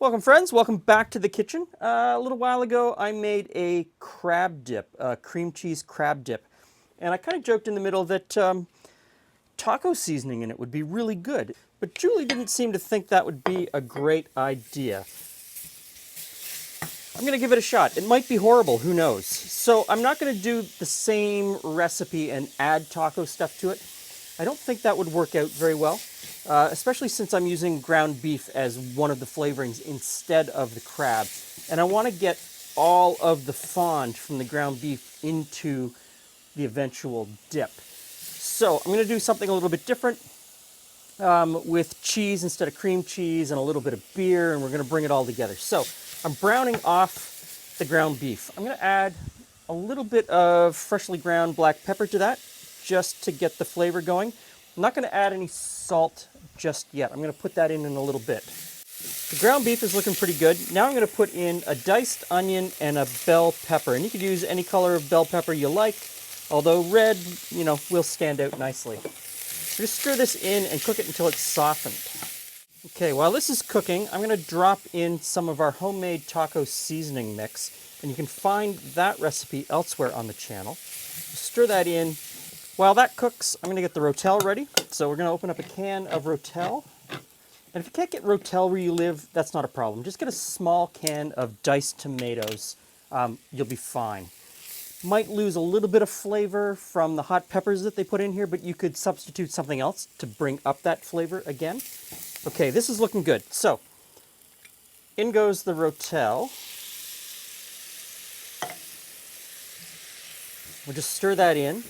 Welcome, friends. Welcome back to the kitchen. A little while ago, I made a crab dip, a cream cheese crab dip. And I kind of joked in the middle that taco seasoning in it would be really good. But Julie didn't seem to think that would be a great idea. I'm going to give it a shot. It might be horrible, who knows? So I'm not going to do the same recipe and add taco stuff to it. I don't think that would work out very well, especially since I'm using ground beef as one of the flavorings instead of the crab. And I want to get all of the fond from the ground beef into the eventual dip. So I'm going to do something a little bit different with cheese instead of cream cheese and a little bit of beer, and we're going to bring it all together. So I'm browning off the ground beef. I'm going to add a little bit of freshly ground black pepper to that, just to get the flavor going. I'm not going to add any salt just yet. I'm going to put that in a little bit. The ground beef is looking pretty good. Now I'm going to put in a diced onion and a bell pepper. And you could use any color of bell pepper you like, although red, will stand out nicely. Just stir this in and cook it until it's softened. Okay, while this is cooking, I'm going to drop in some of our homemade taco seasoning mix. And you can find that recipe elsewhere on the channel. Stir that in. While that cooks, I'm going to get the Rotel ready. So we're going to open up a can of Rotel. And if you can't get Rotel where you live, that's not a problem. Just get a small can of diced tomatoes. You'll be fine. Might lose a little bit of flavor from the hot peppers that they put in here, but you could substitute something else to bring up that flavor again. Okay, this is looking good. So, in goes the Rotel. We'll just stir that in.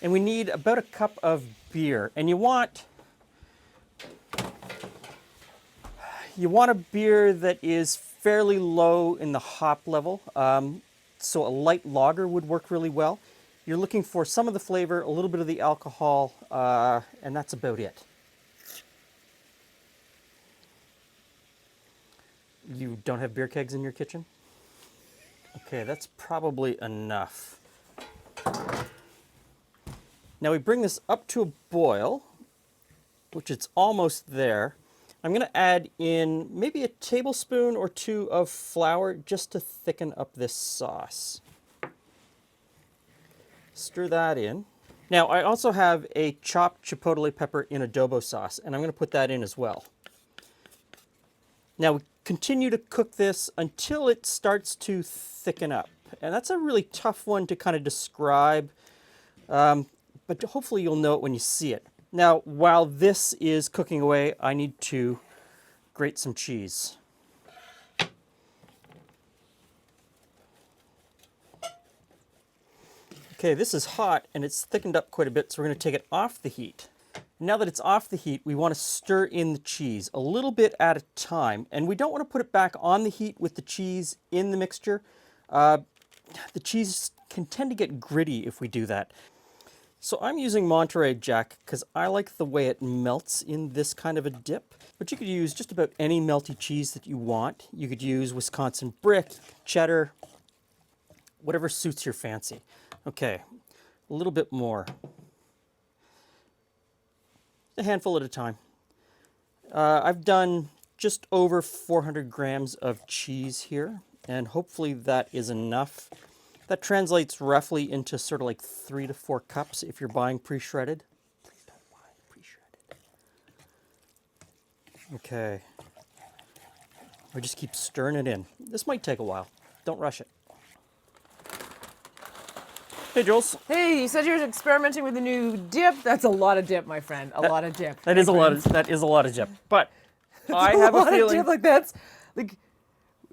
And we need about a cup of beer. And you want a beer that is fairly low in the hop level. So a light lager would work really well. You're looking for some of the flavor, a little bit of the alcohol, and that's about it. You don't have beer kegs in your kitchen? Okay, that's probably enough. Now we bring this up to a boil, which it's almost there. I'm going to add in maybe a tablespoon or two of flour just to thicken up this sauce. Stir that in. Now I also have a chopped chipotle pepper in adobo sauce, and I'm going to put that in as well. Now we continue to cook this until it starts to thicken up. And that's a really tough one to kind of describe. But hopefully you'll know it when you see it. Now, while this is cooking away, I need to grate some cheese. Okay, this is hot and it's thickened up quite a bit, so we're going to take it off the heat. Now that it's off the heat, we want to stir in the cheese a little bit at a time, and we don't want to put it back on the heat with the cheese in the mixture. The cheese can tend to get gritty if we do that. So I'm using Monterey Jack because I like the way it melts in this kind of a dip. But you could use just about any melty cheese that you want. You could use Wisconsin Brick, cheddar, whatever suits your fancy. Okay, a little bit more. A handful at a time. I've done just over 400 grams of cheese here, and hopefully that is enough. That translates roughly into sort of like 3 to 4 cups if you're buying pre-shredded. Please don't buy pre-shredded. Okay. We just keep stirring it in. This might take a while. Don't rush it. Hey, Jules. Hey, you said you were experimenting with a new dip. That's a lot of dip, my friend. A lot of dip. That is a lot of dip. But I have a feeling. Dip, like that's like.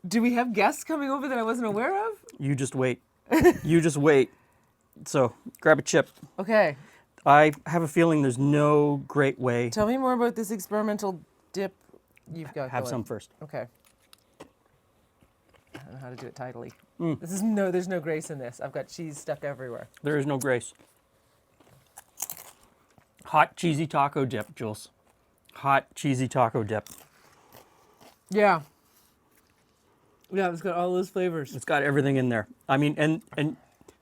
Do we have guests coming over that I wasn't aware of? You just wait. You just wait. So grab a chip. Okay. I have a feeling there's no great way. Tell me more about this experimental dip you've got. Have going. some first. Okay. I don't know how to do it tidily. There's no grace in this. I've got cheese stuck everywhere. There is no grace. Hot cheesy taco dip, Jules. Hot cheesy taco dip. Yeah. Yeah, it's got all those flavors. It's got everything in there. I mean, and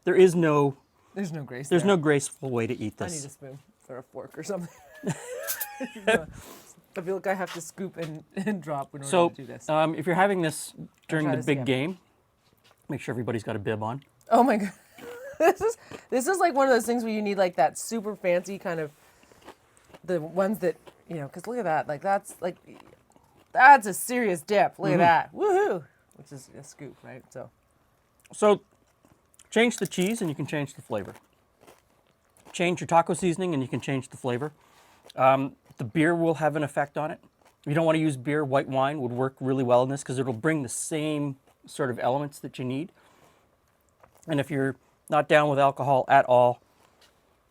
there is no. There's no grace. There's no graceful way to eat this. I need a spoon or a fork or something. I feel like I have to scoop and drop in order So to do this. if you're having this during try the this big again. game, make sure everybody's got a bib on. Oh my god. This is like one of those things where you need like that super fancy kind of the ones that, you know, because look at that. Like that's a serious dip. Look at that. Woohoo. Which is a scoop, right? So change the cheese and you can change the flavor. Change your taco seasoning and you can change the flavor. The beer will have an effect on it. If you don't want to use beer, white wine would work really well in this because it'll bring the same sort of elements that you need. And if you're not down with alcohol at all,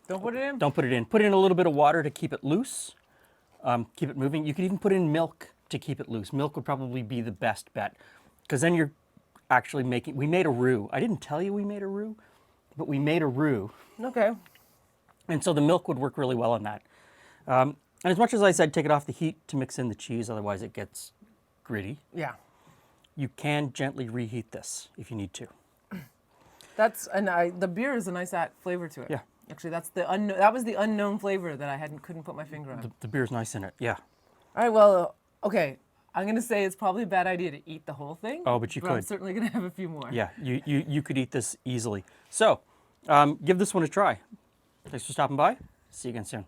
don't put it in? don't put it in. Put in a little bit of water to keep it loose, keep it moving. You could even put in milk to keep it loose. Milk would probably be the best bet because then you're actually making, we made a roux. I didn't tell you we made a roux, but we made a roux. Okay. And so the milk would work really well in that. And as much as I said, take it off the heat to mix in the cheese, otherwise it gets gritty. Yeah. You can gently reheat this if you need to. The beer is a nice flavor to it. Yeah. Actually, that was the unknown flavor that I couldn't put my finger on. The beer's nice in it, yeah. All right, well, okay. I'm going to say it's probably a bad idea to eat the whole thing. Oh, but you I'm could. certainly going to have a few more. Yeah, you could eat this easily. So, give this one a try. Thanks for stopping by. See you again soon.